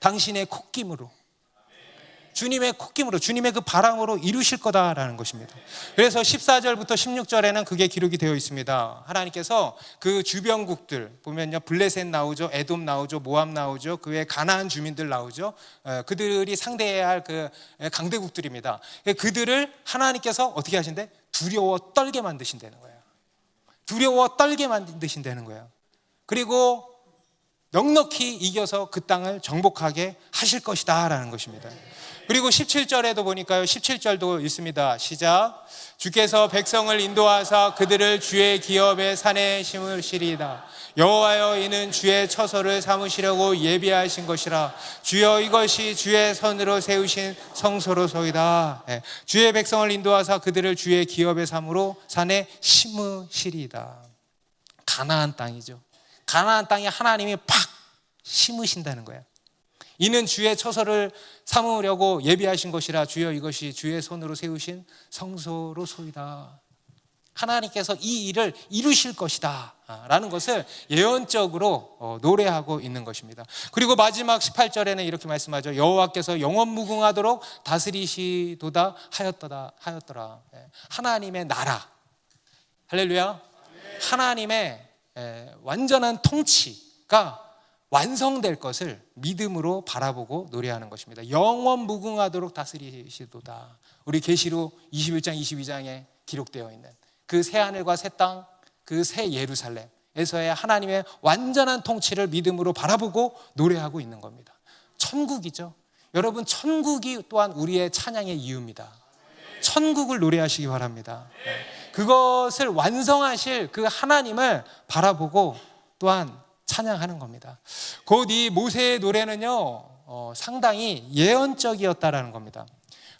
당신의 콧김으로, 주님의 콧김으로, 주님의 그 바람으로 이루실 거다라는 것입니다. 그래서 14절부터 16절에는 그게 기록이 되어 있습니다. 하나님께서 그 주변국들 보면요, 블레셋 나오죠, 에돔 나오죠, 모압 나오죠, 그 외에 가나안 주민들 나오죠. 그들이 상대해야 할 그 강대국들입니다. 그들을 하나님께서 어떻게 하신대? 두려워 떨게 만드신다는 거예요. 두려워 떨게 만드신다는 거예요. 그리고 넉넉히 이겨서 그 땅을 정복하게 하실 것이다 라는 것입니다. 그리고 17절에도 보니까요, 17절도 있습니다. 시작. 주께서 백성을 인도하사 그들을 주의 기업의 산에 심으시리이다. 여호와여, 이는 주의 처소를 삼으시려고 예비하신 것이라. 주여, 이것이 주의 손으로 세우신 성소로소이다. 주의 백성을 인도하사 그들을 주의 기업의 산에 심으시리이다. 가나안 땅이죠. 가나안 땅에 하나님이 팍 심으신다는 거예요. 이는 주의 처소를 삼으려고 예비하신 것이라. 주여, 이것이 주의 손으로 세우신 성소로소이다. 하나님께서 이 일을 이루실 것이다 라는 것을 예언적으로 노래하고 있는 것입니다. 그리고 마지막 18절에는 이렇게 말씀하죠. 여호와께서 영원무궁하도록 다스리시도다 하였더라. 하나님의 나라, 할렐루야. 하나님의 완전한 통치가 완성될 것을 믿음으로 바라보고 노래하는 것입니다. 영원 무궁하도록 다스리시도다. 우리 계시록 21장 22장에 기록되어 있는 그 새 하늘과 새 땅, 그 새 예루살렘에서의 하나님의 완전한 통치를 믿음으로 바라보고 노래하고 있는 겁니다. 천국이죠. 여러분, 천국이 또한 우리의 찬양의 이유입니다. 천국을 노래하시기 바랍니다. 그것을 완성하실 그 하나님을 바라보고 또한 찬양하는 겁니다. 곧 이 모세의 노래는요, 상당히 예언적이었다라는 겁니다.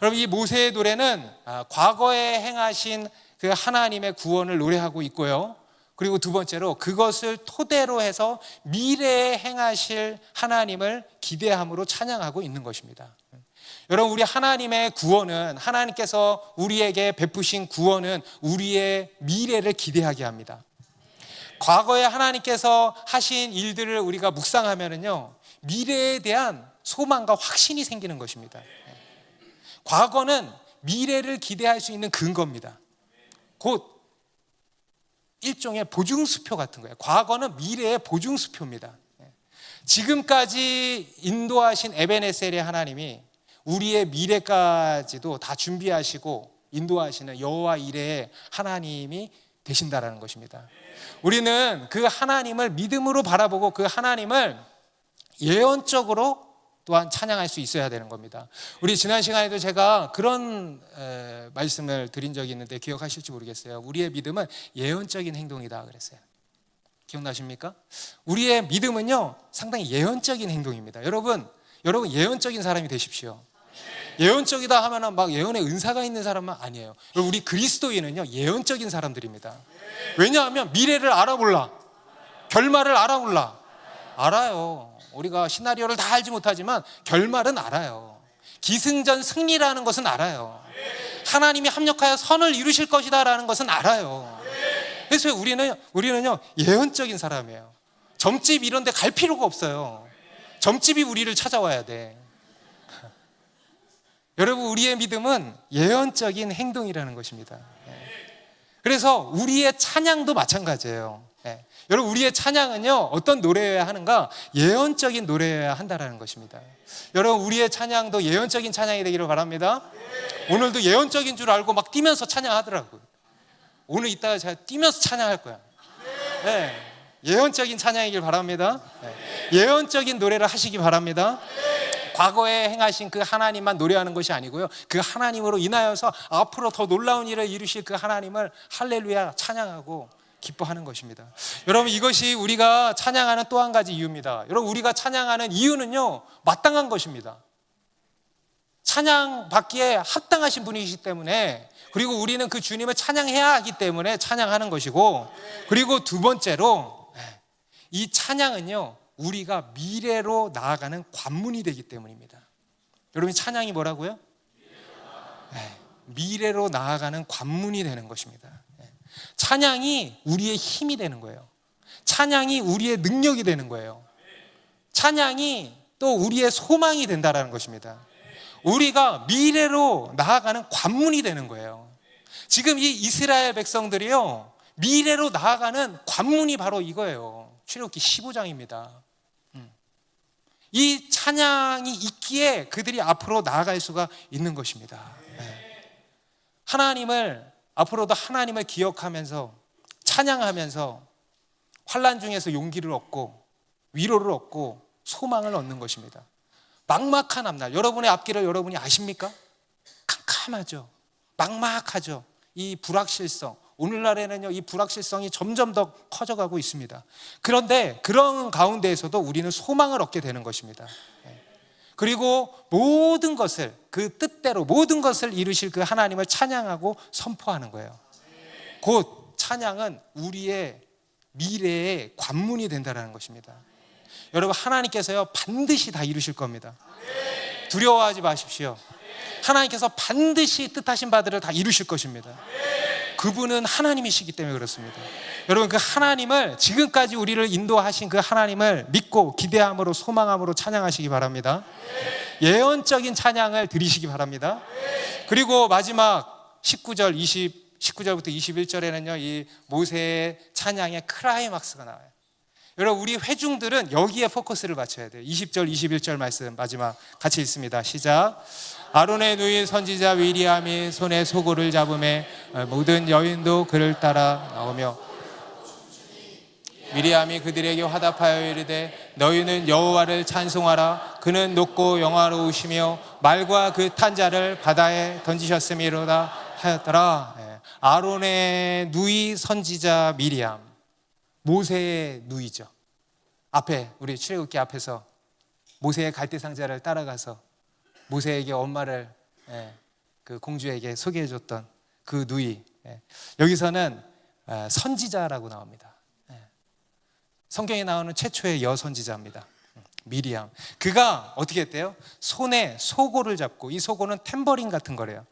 여러분, 이 모세의 노래는 과거에 행하신 그 하나님의 구원을 노래하고 있고요, 그리고 두 번째로 그것을 토대로 해서 미래에 행하실 하나님을 기대함으로 찬양하고 있는 것입니다. 여러분, 우리 하나님의 구원은, 하나님께서 우리에게 베푸신 구원은 우리의 미래를 기대하게 합니다. 과거에 하나님께서 하신 일들을 우리가 묵상하면은요, 미래에 대한 소망과 확신이 생기는 것입니다. 과거는 미래를 기대할 수 있는 근거입니다. 곧 일종의 보증수표 같은 거예요. 과거는 미래의 보증수표입니다. 지금까지 인도하신 에베네셀의 하나님이 우리의 미래까지도 다 준비하시고 인도하시는 여호와 이레의 하나님이 되신다라는 것입니다. 우리는 그 하나님을 믿음으로 바라보고 그 하나님을 예언적으로 또한 찬양할 수 있어야 되는 겁니다. 우리 지난 시간에도 제가 그런 말씀을 드린 적이 있는데 기억하실지 모르겠어요. 우리의 믿음은 예언적인 행동이다 그랬어요. 기억나십니까? 우리의 믿음은요, 상당히 예언적인 행동입니다. 여러분 예언적인 사람이 되십시오. 예언적이다 하면은 막 예언의 은사가 있는 사람은 아니에요. 우리 그리스도인은요, 예언적인 사람들입니다. 왜냐하면 미래를 알아몰라, 결말을 알아몰라. 알아요. 우리가 시나리오를 다 알지 못하지만 결말은 알아요. 기승전 승리라는 것은 알아요. 하나님이 합력하여 선을 이루실 것이다라는 것은 알아요. 그래서 우리는요, 예언적인 사람이에요. 점집 이런 데 갈 필요가 없어요. 점집이 우리를 찾아와야 돼. 여러분, 우리의 믿음은 예언적인 행동이라는 것입니다. 그래서 우리의 찬양도 마찬가지예요. 여러분, 우리의 찬양은요, 어떤 노래여야 하는가? 예언적인 노래여야 한다는 것입니다. 여러분, 우리의 찬양도 예언적인 찬양이 되기를 바랍니다. 오늘도 예언적인 줄 알고 막 뛰면서 찬양하더라고요. 오늘 이따가 제가 뛰면서 찬양할 거야. 예언적인 찬양이길 바랍니다. 예언적인 노래를 하시기 바랍니다. 과거에 행하신 그 하나님만 노래하는 것이 아니고요, 그 하나님으로 인하여서 앞으로 더 놀라운 일을 이루실 그 하나님을 할렐루야 찬양하고 기뻐하는 것입니다. 여러분, 이것이 우리가 찬양하는 또 한 가지 이유입니다. 여러분, 우리가 찬양하는 이유는요, 마땅한 것입니다. 찬양받기에 합당하신 분이시기 때문에, 그리고 우리는 그 주님을 찬양해야 하기 때문에 찬양하는 것이고, 그리고 두 번째로 이 찬양은요, 우리가 미래로 나아가는 관문이 되기 때문입니다. 여러분, 찬양이 뭐라고요? 미래로 나아가는 관문이 되는 것입니다. 찬양이 우리의 힘이 되는 거예요. 찬양이 우리의 능력이 되는 거예요. 찬양이 또 우리의 소망이 된다는 것입니다. 우리가 미래로 나아가는 관문이 되는 거예요. 지금 이 이스라엘 백성들이요, 미래로 나아가는 관문이 바로 이거예요. 출애굽기 15장입니다. 이 찬양이 있기에 그들이 앞으로 나아갈 수가 있는 것입니다. 앞으로도 하나님을 기억하면서 찬양하면서 환난 중에서 용기를 얻고 위로를 얻고 소망을 얻는 것입니다. 막막한 앞날, 여러분의 앞길을 여러분이 아십니까? 캄캄하죠. 막막하죠. 이 불확실성, 오늘날에는요, 이 불확실성이 점점 더 커져가고 있습니다. 그런데 그런 가운데에서도 우리는 소망을 얻게 되는 것입니다. 그리고 모든 것을 그 뜻대로 모든 것을 이루실 그 하나님을 찬양하고 선포하는 거예요. 곧 찬양은 우리의 미래의 관문이 된다는 것입니다. 여러분, 하나님께서요, 반드시 다 이루실 겁니다. 두려워하지 마십시오. 하나님께서 반드시 뜻하신 바들을 다 이루실 것입니다. 그분은 하나님이시기 때문에 그렇습니다. 여러분, 그 하나님을, 지금까지 우리를 인도하신 그 하나님을 믿고 기대함으로 소망함으로 찬양하시기 바랍니다. 예언적인 찬양을 드리시기 바랍니다. 그리고 마지막 19절부터 21절에는요, 이 모세의 찬양의 클라이막스가 나와요. 여러분, 우리 회중들은 여기에 포커스를 맞춰야 돼요. 20절, 21절 말씀 마지막 같이 읽습니다. 시작. 아론의 누이 선지자 위리암이 손에 소고를 잡음에 모든 여인도 그를 따라 나오며 위리암이 그들에게 화답하여 이르되 너희는 여호와를 찬송하라. 그는 높고 영화로우시며 말과 그 탄 자를 바다에 던지셨음이로다 하였더라. 아론의 누이 선지자 미리암, 모세의 누이죠. 앞에 우리 출애굽기 앞에서 모세의 갈대 상자를 따라가서 모세에게 엄마를 그 공주에게 소개해줬던 그 누이, 여기서는 선지자라고 나옵니다. 성경에 나오는 최초의 여선지자입니다. 미리암. 그가 어떻게 했대요? 손에 소고를 잡고, 이 소고는 탬버린 같은 거래요.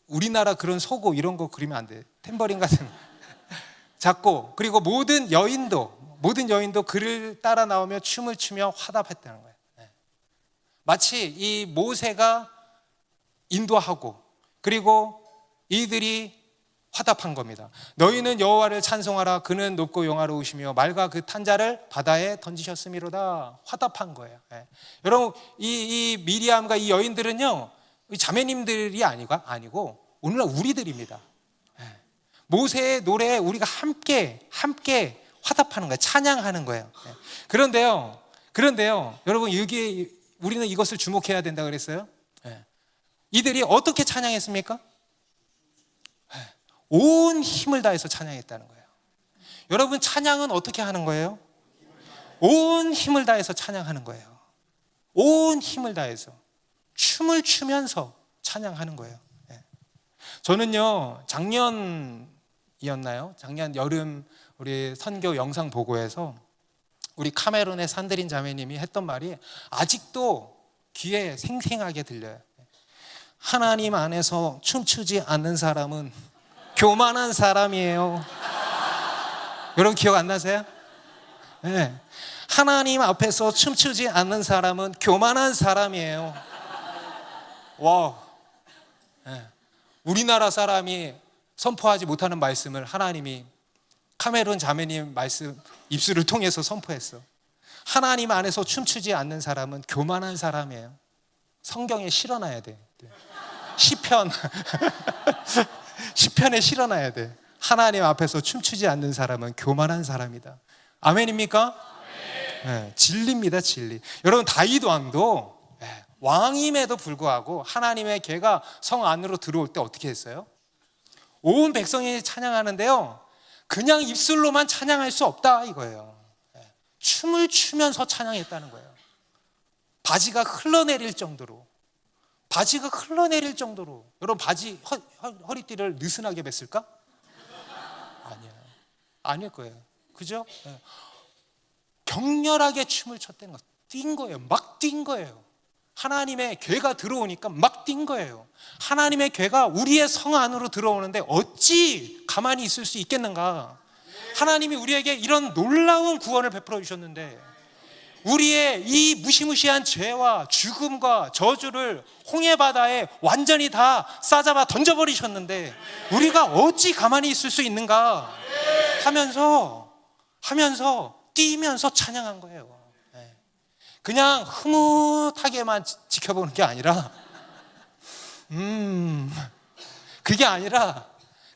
우리나라 그런 소고 이런 거 그리면 안 돼. 탬버린 같은 잡고, 그리고 모든 여인도 그를 따라 나오며 춤을 추며 화답했다는 거예요. 마치 이 모세가 인도하고, 그리고 이들이 화답한 겁니다. 너희는 여호와를 찬송하라. 그는 높고 영화로우시며 말과 그 탄자를 바다에 던지셨음이로다. 화답한 거예요. 여러분, 이 미리암과 이 여인들은요, 자매님들이 아니고 오늘날 우리들입니다. 모세의 노래에 우리가 함께 화답하는 거예요. 찬양하는 거예요. 그런데요, 여러분, 우리는 이것을 주목해야 된다 그랬어요. 이들이 어떻게 찬양했습니까? 온 힘을 다해서 찬양했다는 거예요. 여러분, 찬양은 어떻게 하는 거예요? 온 힘을 다해서 찬양하는 거예요. 온 힘을 다해서 춤을 추면서 찬양하는 거예요. 저는요, 작년 여름 우리 선교 영상 보고에서 우리 카메룬의 산드린 자매님이 했던 말이 아직도 귀에 생생하게 들려요. 하나님 안에서 춤추지 않는 사람은 교만한 사람이에요. 여러분, 기억 안 나세요? 네. 하나님 앞에서 춤추지 않는 사람은 교만한 사람이에요. 와, 네. 우리나라 사람이 선포하지 못하는 말씀을 하나님이 카메룬 자매님 말씀 입술을 통해서 선포했어. 하나님 안에서 춤추지 않는 사람은 교만한 사람이에요. 성경에 실어놔야 돼. 시편에 실어놔야 돼. 하나님 앞에서 춤추지 않는 사람은 교만한 사람이다. 아멘입니까? 네, 진리입니다, 진리. 여러분, 다윗 왕도 왕임에도 불구하고 하나님의 계가 성 안으로 들어올 때 어떻게 했어요? 온 백성이 찬양하는데요, 그냥 입술로만 찬양할 수 없다 이거예요. 춤을 추면서 찬양했다는 거예요. 바지가 흘러내릴 정도로. 여러분, 바지 허리띠를 느슨하게 맸을까? 아닐 거예요. 그죠? 격렬하게 춤을 췄다는 거. 뛴 거예요. 막 뛴 거예요. 하나님의 괴가 들어오니까 막 뛴 거예요. 하나님의 괴가 우리의 성 안으로 들어오는데 어찌 가만히 있을 수 있겠는가? 하나님이 우리에게 이런 놀라운 구원을 베풀어 주셨는데 우리의 이 무시무시한 죄와 죽음과 저주를 홍해바다에 완전히 다 싸잡아 던져버리셨는데 우리가 어찌 가만히 있을 수 있는가 하면서 뛰면서 찬양한 거예요. 그냥 흐뭇하게만 지켜보는 게 아니라 그게 아니라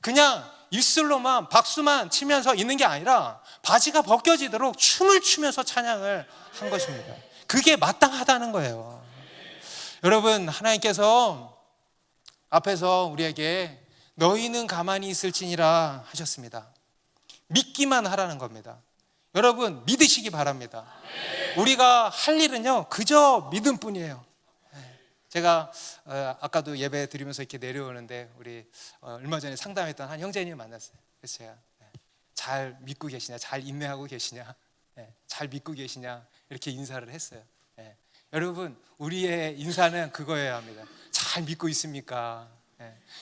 그냥 입술로만 박수만 치면서 있는 게 아니라 바지가 벗겨지도록 춤을 추면서 찬양을 한 것입니다. 그게 마땅하다는 거예요. 여러분, 하나님께서 앞에서 우리에게 너희는 가만히 있을지니라 하셨습니다. 믿기만 하라는 겁니다. 여러분, 믿으시기 바랍니다. 우리가 할 일은요, 그저 믿음뿐이에요. 제가 아까도 예배 드리면서 이렇게 내려오는데 우리 얼마 전에 상담했던 한 형제님을 만났어요. 그래서 제가 잘 믿고 계시냐, 잘 인내하고 계시냐, 잘 믿고 계시냐 이렇게 인사를 했어요. 여러분, 우리의 인사는 그거여야 합니다. 잘 믿고 있습니까?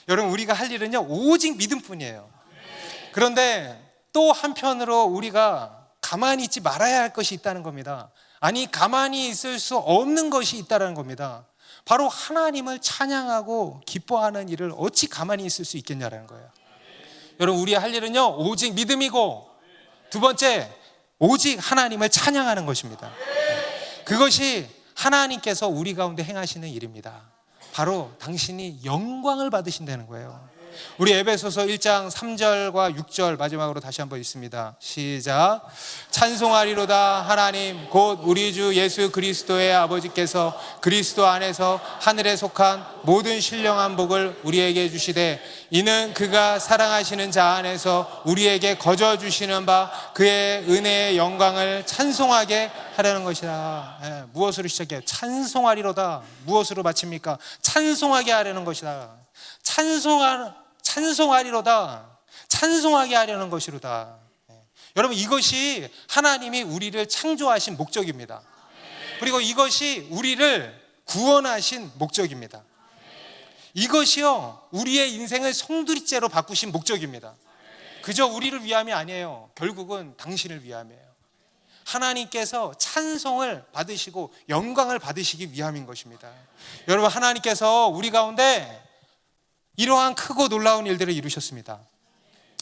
여러분, 우리가 할 일은요, 오직 믿음뿐이에요. 그런데 또 한편으로 우리가 가만히 있지 말아야 할 것이 있다는 겁니다. 아니, 가만히 있을 수 없는 것이 있다는 겁니다. 바로 하나님을 찬양하고 기뻐하는 일을 어찌 가만히 있을 수 있겠냐라는 거예요. 여러분, 우리 할 일은요, 오직 믿음이고, 두 번째, 오직 하나님을 찬양하는 것입니다. 그것이 하나님께서 우리 가운데 행하시는 일입니다. 바로 당신이 영광을 받으신다는 거예요. 우리 에베소서 1장 3절과 6절 마지막으로 다시 한번 읽습니다. 시작. 찬송하리로다 하나님 곧 우리 주 예수 그리스도의 아버지께서 그리스도 안에서 하늘에 속한 모든 신령한 복을 우리에게 주시되 이는 그가 사랑하시는 자 안에서 우리에게 거저 주시는 바 그의 은혜의 영광을 찬송하게 하려는 것이다. 무엇으로 시작해요? 찬송하리로다. 무엇으로 마칩니까? 찬송하게 하려는 것이다. 찬송하리로다. 찬송하게 하려는 것이로다. 여러분, 이것이 하나님이 우리를 창조하신 목적입니다. 그리고 이것이 우리를 구원하신 목적입니다. 이것이요, 우리의 인생을 송두리째로 바꾸신 목적입니다. 그저 우리를 위함이 아니에요. 결국은 당신을 위함이에요. 하나님께서 찬송을 받으시고 영광을 받으시기 위함인 것입니다. 여러분, 하나님께서 우리 가운데 이러한 크고 놀라운 일들을 이루셨습니다.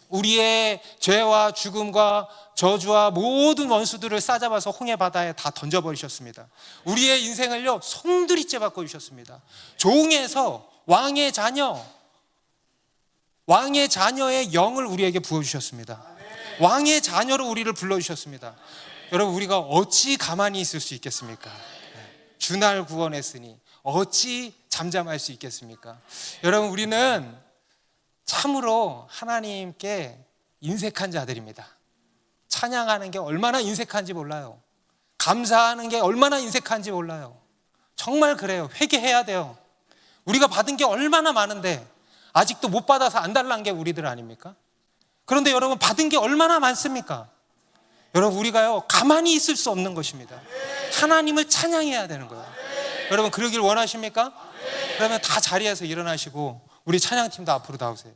우리의 죄와 죽음과 저주와 모든 원수들을 싸잡아서 홍해 바다에 다 던져버리셨습니다. 우리의 인생을요 송두리째 바꿔주셨습니다. 종에서 왕의 자녀, 왕의 자녀의 영을 우리에게 부어주셨습니다. 왕의 자녀로 우리를 불러주셨습니다. 여러분, 우리가 어찌 가만히 있을 수 있겠습니까? 주날 구원했으니 어찌 잠잠할 수 있겠습니까? 여러분, 우리는 참으로 하나님께 인색한 자들입니다. 찬양하는 게 얼마나 인색한지 몰라요. 감사하는 게 얼마나 인색한지 몰라요. 정말 그래요. 회개해야 돼요. 우리가 받은 게 얼마나 많은데 아직도 못 받아서 안 달란 게 우리들 아닙니까? 그런데 여러분, 받은 게 얼마나 많습니까? 여러분, 우리가요 가만히 있을 수 없는 것입니다. 하나님을 찬양해야 되는 거예요. 여러분, 그러길 원하십니까? 그러면 다 자리에서 일어나시고 우리 찬양팀도 앞으로 나오세요.